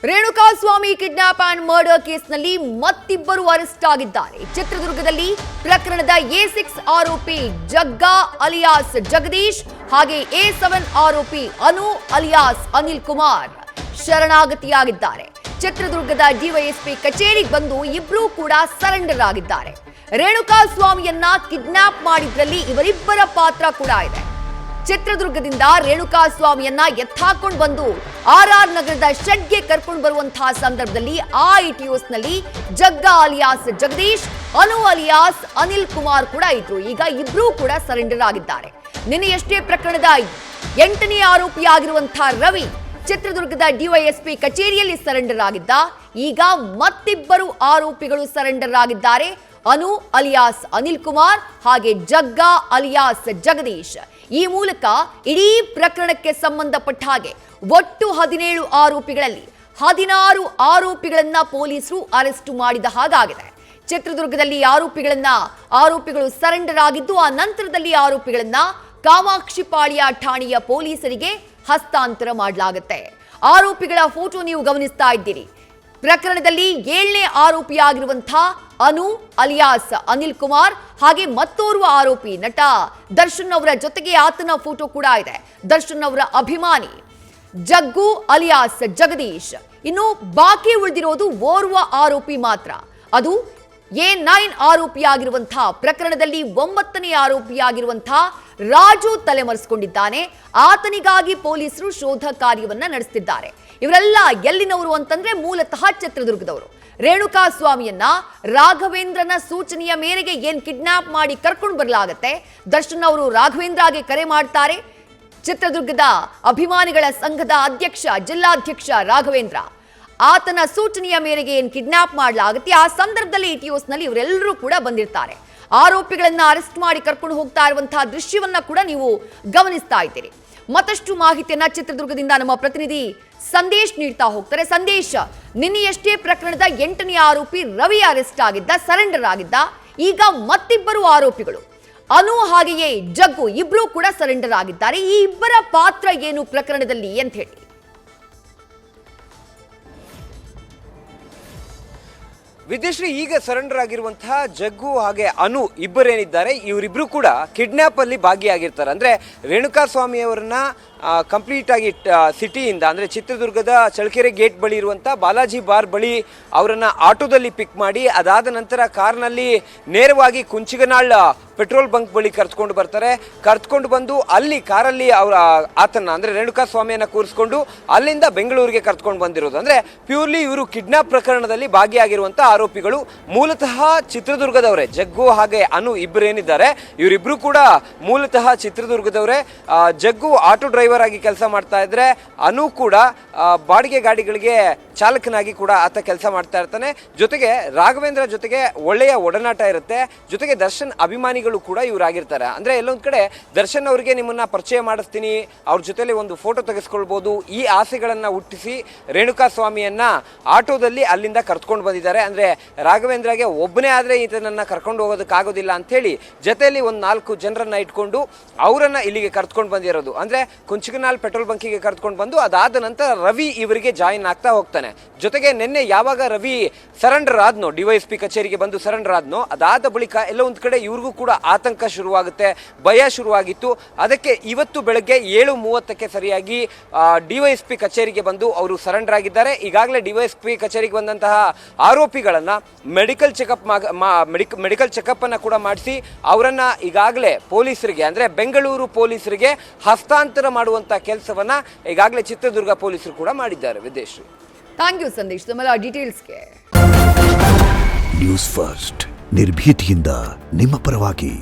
Renukaswamy kidnap and murder ಕೇಸ್ನಲ್ಲಿ ಮತ್ತಿಬ್ಬರು arrest ಆಗಿದ್ದಾರೆ. ಚಿತ್ರದುರ್ಗದಲ್ಲಿ ಪ್ರಕರಣದ A6 ಆರೋಪಿ ಜಗ್ಗಾ ಅಲಿಯಾಸ್ ಜಗದೀಶ್ ಹಾಗೆ A7 ಆರೋಪಿ ಅನು ಅಲಿಯಾಸ್ ಅನಿಲ್ ಕುಮಾರ್ ಶರಣಾಗತಿಯಾಗಿದ್ದಾರೆ. ಚಿತ್ರದುರ್ಗದ ಡಿವೈಎಸ್ಪಿ ಕಚೇರಿಗೆ ಬಂದು ಇಬ್ರು ಕೂಡ ಸರೆಂಡರ್ ಆಗಿದ್ದಾರೆ. ರೇಣುಕಾಸ್ವಾಮಿಯನ್ನ ಕಿಡ್ನಾಪ್ ಮಾಡಿದ್ರಲ್ಲಿ ಇವರಿಬ್ಬರ ಪಾತ್ರ ಕೂಡ ಇದೆ. ಚಿತ್ರದುರ್ಗದಿಂದ ರೇಣುಕಾಸ್ವಾಮಿಯನ್ನ ಎತ್ತಾಕೊಂಡು ಬಂದು RR ನಗರದ ಶೆಡ್ಗೆ ಕರ್ಕೊಂಡು ಬರುವಂತಹ ಸಂದರ್ಭದಲ್ಲಿ ITOಸ್ನಲ್ಲಿ ಜಗ್ಗಾ ಅಲಿಯಾಸ್ ಜಗದೀಶ್, ಅನು ಅಲಿಯಾಸ್ ಅನಿಲ್ ಕುಮಾರ್ ಕೂಡ ಇದ್ರು. ಈಗ ಇಬ್ರು ಕೂಡ ಸರೆಂಡರ್ ಆಗಿದ್ದಾರೆ. ನಿನ್ನೆಯಷ್ಟೇ ಪ್ರಕರಣದ 8ನೇ ಆರೋಪಿಯಾಗಿರುವಂತಹ ರವಿ ಚಿತ್ರದುರ್ಗದ ಡಿವೈಎಸ್ಪಿ ಕಚೇರಿಯಲ್ಲಿ ಸರೆಂಡರ್ ಆಗಿದ್ದ. ಈಗ ಮತ್ತಿಬ್ಬರು ಆರೋಪಿಗಳು ಸರೆಂಡರ್ ಆಗಿದ್ದಾರೆ. ಅನು ಅಲಿಯಾಸ್ ಅನಿಲ್ ಕುಮಾರ್ ಹಾಗೆ ಜಗ್ಗಾ ಅಲಿಯಾಸ್ ಜಗದೀಶ್. ಈ ಮೂಲಕ ಇಡೀ ಪ್ರಕರಣಕ್ಕೆ ಸಂಬಂಧಪಟ್ಟ ಹಾಗೆ ಒಟ್ಟು 17 ಆರೋಪಿಗಳಲ್ಲಿ 16 ಆರೋಪಿಗಳನ್ನ ಪೊಲೀಸರು ಅರೆಸ್ಟ್ ಮಾಡಿದ ಹಾಗಾಗಿದೆ. ಚಿತ್ರದುರ್ಗದಲ್ಲಿ ಆರೋಪಿಗಳು ಸರೆಂಡರ್ ಆಗಿದ್ದು, ಆ ನಂತರದಲ್ಲಿ ಆರೋಪಿಗಳನ್ನ ಕಾಮಾಕ್ಷಿಪಾಳ್ಯ ಠಾಣೆಯ ಪೊಲೀಸರಿಗೆ ಹಸ್ತಾಂತರ ಮಾಡಲಾಗುತ್ತೆ. ಆರೋಪಿಗಳ ಫೋಟೋ ನೀವು ಗಮನಿಸ್ತಾ ಇದ್ದೀರಿ. ಪ್ರಕರಣದಲ್ಲಿ 7ನೇ ಆರೋಪಿಯಾಗಿರುವಂತಹ ಅನು ಅಲಿಯಾಸ್ ಅನಿಲ್ ಕುಮಾರ್ ಹಾಗೆ ಮತ್ತೋರ್ವ ಆರೋಪಿ ನಟ ದರ್ಶನ್ ಅವರ ಜೊತೆಗೆ ಆತನ ಫೋಟೋ ಕೂಡ ಇದೆ. ದರ್ಶನ್ ಅವರ ಅಭಿಮಾನಿ ಜಗ್ಗು ಅಲಿಯಾಸ್ ಜಗದೀಶ್. ಇನ್ನು ಬಾಕಿ ಉಳಿದಿರೋದು ಓರ್ವ ಆರೋಪಿ ಮಾತ್ರ. ಅದು A9 ಆರೋಪಿಯಾಗಿರುವಂತಹ ಪ್ರಕರಣದಲ್ಲಿ 9ನೇ ಆರೋಪಿಯಾಗಿರುವಂತಹ ರಾಜು ತಲೆಮರೆಸಿಕೊಂಡಿದ್ದಾನೆ. ಆತನಿಗಾಗಿ ಪೊಲೀಸರು ಶೋಧ ಕಾರ್ಯವನ್ನ ನಡೆಸುತ್ತಿದ್ದಾರೆ. ಇವರೆಲ್ಲ ಎಲ್ಲಿನವರು ಅಂತಂದ್ರೆ ಮೂಲತಃ ಚಿತ್ರದುರ್ಗದವರು. ರೇಣುಕಾಸ್ವಾಮಿಯನ್ನ ರಾಘವೇಂದ್ರನ ಸೂಚನೆಯ ಮೇರೆಗೆ ಏನ್ ಕಿಡ್ನಾಪ್ ಮಾಡಿ ಕರ್ಕೊಂಡು ಬರಲಾಗತ್ತೆ. ದರ್ಶನ್ ಅವರು ರಾಘವೇಂದ್ರಗೆ ಕರೆ ಮಾಡ್ತಾರೆ. ಚಿತ್ರದುರ್ಗದ ಅಭಿಮಾನಿಗಳ ಸಂಘದ ಜಿಲ್ಲಾಧ್ಯಕ್ಷ ರಾಘವೇಂದ್ರ, ಆತನ ಸೂಚನೆಯ ಮೇರೆಗೆ ಏನ್ ಕಿಡ್ನಾಪ್ ಮಾಡಲಾಗುತ್ತೆ. ಆ ಸಂದರ್ಭದಲ್ಲಿ ATOಸ್ನಲ್ಲಿ ಇವರೆಲ್ಲರೂ ಕೂಡ ಬಂದಿರ್ತಾರೆ. ಆರೋಪಿಗಳನ್ನ ಅರೆಸ್ಟ್ ಮಾಡಿ ಕರ್ಕೊಂಡು ಹೋಗ್ತಾ ಇರುವಂತಹ ದೃಶ್ಯವನ್ನ ಕೂಡ ನೀವು ಗಮನಿಸ್ತಾ ಇದ್ದೀರಿ. ಮತ್ತಷ್ಟು ಮಾಹಿತಿಯನ್ನ ಚಿತ್ರದುರ್ಗದಿಂದ ನಮ್ಮ ಪ್ರತಿನಿಧಿ ಸಂದೇಶ್ ನೀಡ್ತಾ ಹೋಗ್ತಾರೆ. ಸಂದೇಶ್, ನಿನ್ನೆಯಷ್ಟೇ ಪ್ರಕರಣದ 8ನೇ ಆರೋಪಿ ರವಿ ಅರೆಸ್ಟ್ ಆಗಿದ್ದ, ಸರೆಂಡರ್ ಆಗಿದ್ದ. ಈಗ ಮತ್ತಿಬ್ಬರು ಆರೋಪಿಗಳು ಅನು ಹಾಗೆಯೇ ಜಗ್ಗು ಇಬ್ರು ಕೂಡ ಸರೆಂಡರ್ ಆಗಿದ್ದಾರೆ. ಈ ಇಬ್ಬರ ಪಾತ್ರ ಏನು ಪ್ರಕರಣದಲ್ಲಿ ಅಂತ ಹೇಳಿ. ವಿದ್ಯಶ್ರೀ, ಈಗ ಸರೆಂಡರ್ ಆಗಿರುವಂತಹ ಜಗ್ಗು ಹಾಗೆ ಅನು ಇಬ್ಬರೇನಿದ್ದಾರೆ, ಇವರಿಬ್ರು ಕೂಡ ಕಿಡ್ನಾಪ್ ಅಲ್ಲಿ ಭಾಗಿಯಾಗಿರ್ತಾರೆ. ಅಂದ್ರೆ ರೇಣುಕಾಸ್ವಾಮಿ ಅವರನ್ನ ಕಂಪ್ಲೀಟ್ ಆಗಿ ಸಿಟಿಯಿಂದ ಅಂದ್ರೆ ಚಿತ್ರದುರ್ಗದ ಚಳ್ಳಕೆರೆ ಗೇಟ್ ಬಳಿ ಇರುವಂತ ಬಾಲಾಜಿ ಬಾರ್ ಬಳಿ ಅವರನ್ನ ಆಟೋದಲ್ಲಿ ಪಿಕ್ ಮಾಡಿ ಅದಾದ ನಂತರ ಕಾರ್ನಲ್ಲಿ ನೇರವಾಗಿ ಕುಂಚಿಗನಾಳ್ ಪೆಟ್ರೋಲ್ ಬಂಕ್ ಬಳಿ ಕರ್ತ್ಕೊಂಡು ಬರ್ತಾರೆ. ಕರ್ತ್ಕೊಂಡು ಬಂದು ಅಲ್ಲಿ ಕಾರಲ್ಲಿ ಆತನ ಅಂದ್ರೆ ರೇಣುಕಾಸ್ವಾಮಿಯನ್ನ ಕೂರಿಸ್ಕೊಂಡು ಅಲ್ಲಿಂದ ಬೆಂಗಳೂರಿಗೆ ಕರ್ತ್ಕೊಂಡು ಬಂದಿರೋದು. ಅಂದ್ರೆ ಪ್ಯೂರ್ಲಿ ಇವರು ಕಿಡ್ನಾಪ್ ಪ್ರಕರಣದಲ್ಲಿ ಭಾಗಿಯಾಗಿರುವಂತ ಆರೋಪಿಗಳು ಮೂಲತಃ ಚಿತ್ರದುರ್ಗದವರೇ. ಜಗ್ಗು ಹಾಗೆ ಅನು ಇಬ್ಬರೇನಿದ್ದಾರೆ, ಇವರಿಬ್ರು ಕೂಡ ಮೂಲತಃ ಚಿತ್ರದುರ್ಗದವರೇ. ಜಗ್ಗು ಆಟೋ ಡ್ರೈವರ್ ಆಗಿ ಕೆಲಸ ಮಾಡ್ತಾ ಇದ್ರೆ, ಅನು ಕೂಡ ಬಾಡಿಗೆ ಗಾಡಿಗಳಿಗೆ ಚಾಲಕನಾಗಿ ಕೂಡ ಆತ ಕೆಲಸ ಮಾಡ್ತಾ ಇರ್ತಾನೆ. ಜೊತೆಗೆ ರಾಘವೇಂದ್ರ ಜೊತೆಗೆ ಒಳ್ಳೆಯ ಒಡನಾಟ ಇರುತ್ತೆ. ಜೊತೆಗೆ ದರ್ಶನ್ ಅಭಿಮಾನಿಗಳು ಕೂಡ ಇವರಾಗಿರ್ತಾರೆ. ಅಂದ್ರೆ ಎಲ್ಲೊಂದ್ ಕಡೆ ದರ್ಶನ್ ಅವರಿಗೆ ನಿಮ್ಮನ್ನ ಪರಿಚಯ ಮಾಡಿಸ್ತೀನಿ, ಅವ್ರ ಜೊತೆಲಿ ಒಂದು ಫೋಟೋ ತೆಗೆಸ್ಕೊಳ್ಬಹುದು, ಈ ಆಸೆಗಳನ್ನ ಹುಟ್ಟಿಸಿ ರೇಣುಕಾಸ್ವಾಮಿಯನ್ನ ಆಟೋದಲ್ಲಿ ಅಲ್ಲಿಂದ ಕರ್ತ್ಕೊಂಡು ಬಂದಿದ್ದಾರೆ. ಅಂದ್ರೆ ರಾಘವೇಂದ್ರಗೆ ಒಬ್ಬನೇ ಆದ್ರೆ ಈತನನ್ನ ಕರ್ಕೊಂಡು ಹೋಗೋದಕ್ಕಾಗೋದಿಲ್ಲ ಅಂತ ಹೇಳಿ ಜೊತೆಯಲ್ಲಿ ಒಂದು 4 ಜನರನ್ನ ಇಟ್ಕೊಂಡು ಅವರನ್ನ ಇಲ್ಲಿಗೆ ಕರ್ತ್ಕೊಂಡು ಬಂದಿರೋದು. ಅಂದ್ರೆ ಕುಂಚಿಗನಾಳ್ ಪೆಟ್ರೋಲ್ ಬಂಕಿಗೆ ಕರ್ತ್ಕೊಂಡು ಬಂದು ಅದಾದ ನಂತರ ರವಿ ಇವರಿಗೆ ಜಾಯಿನ್ ಆಗ್ತಾ ಹೋಗ್ತಾನೆ. ಜೊತೆಗೆ ನಿನ್ನೆ ಯಾವಾಗ ರವಿ ಸರೆಂಡರ್ ಆದ್ನೋ, ಡಿವೈಎಸ್ಪಿ ಕಚೇರಿಗೆ ಬಂದು ಸರೆಂಡರ್ ಆದ್ನೋ, ಅದಾದ ಬಳಿಕ ಎಲ್ಲ ಒಂದ್ ಕಡೆ ಇವ್ರಿಗೂ ಕೂಡ ಆತಂಕ ಶುರುವಾಗುತ್ತೆ, ಭಯ ಶುರುವಾಗಿತ್ತು. ಅದಕ್ಕೆ ಇವತ್ತು ಬೆಳಗ್ಗೆ 7:30ಕ್ಕೆ ಸರಿಯಾಗಿ ಡಿವೈಎಸ್ಪಿ ಕಚೇರಿಗೆ ಬಂದು ಅವರು ಸರೆಂಡರ್ ಆಗಿದ್ದಾರೆ. ಈಗಾಗಲೇ ಡಿವೈಎಸ್ಪಿ ಕಚೇರಿಗೆ ಬಂದಂತಹ ಆರೋಪಿಗಳನ್ನ ಮೆಡಿಕಲ್ ಚೆಕಪ್ ಅನ್ನ ಕೂಡ ಮಾಡಿಸಿ ಅವರನ್ನ ಈಗಾಗಲೇ ಪೊಲೀಸರಿಗೆ ಅಂದ್ರೆ ಬೆಂಗಳೂರು ಪೊಲೀಸರಿಗೆ ಹಸ್ತಾಂತರ ಮಾಡುವಂತ ಕೆಲಸವನ್ನ ಈಗಾಗಲೇ ಚಿತ್ರದುರ್ಗ ಪೊಲೀಸರು ಕೂಡ ಮಾಡಿದ್ದಾರೆ. ವಿದೇಶಿ ಥ್ಯಾಂಕ್ ಯು ಸಂದೇಶ್, ತಮ್ಮೆಲ್ಲ ಡೀಟೇಲ್ಸ್ಗೆ. ನ್ಯೂಸ್ ಫಸ್ಟ್ ನಿರ್ಭೀತಿಯಿಂದ ನಿಮ್ಮ ಪರವಾಗಿ.